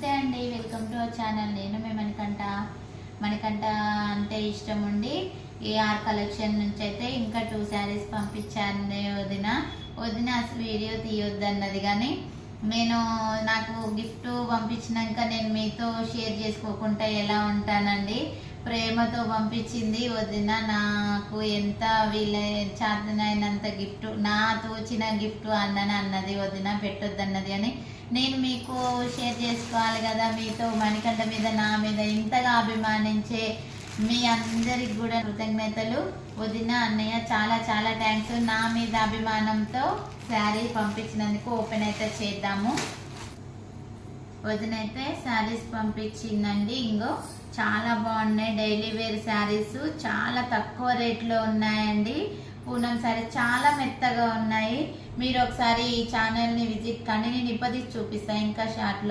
నమస్తే అండి, welcome to our channel. నేను మీ మణికంఠ అంటే ఇష్టం ఉండి ఏఆర్ కలెక్షన్ నుంచి అయితే ఇంకా 2 శారీస్ పంపించాను. వదిన అసలు వీడియో తీయొద్దు అన్నది, కానీ నాకు గిఫ్ట్ పంపించినాక నేను మీతో షేర్ చేసుకోకుండా ఎలా ఉంటానండి. ప్రేమతో పంపించింది వదిన. నాకు ఎంత వీళ్ళ చేతనైనంత గిఫ్ట్, నా తోచిన గిఫ్ట్ అన్నది వదిన, పెట్టొద్దన్నది. అని నేను మీకు షేర్ చేసుకోవాలి కదా, మీతో మణికంఠ మీద నా మీద ఇంతగా అభిమానించే మీ అందరికి కూడా కృతజ్ఞతలు. వదిన, అన్నయ్య చాలా చాలా థ్యాంక్స్. నా మీద అభిమానంతో శారీ పంపించినందుకు ఓపెన్ అయితే చేద్దాము. వదిన అయితే శారీస్ పంపించిందండి. ఇంకో చాలా బాగున్నాయి, డైలీ వేర్ శారీస్ చాలా తక్కువ రేట్లో ఉన్నాయండి. పూనం శారీ చాలా మెత్తగా ఉన్నాయి. మీరు ఒకసారి ఈ ఛానల్ని విజిట్ కండి, నేను ఇప్పటికి చూపిస్తాను ఇంకా షార్ట్లో.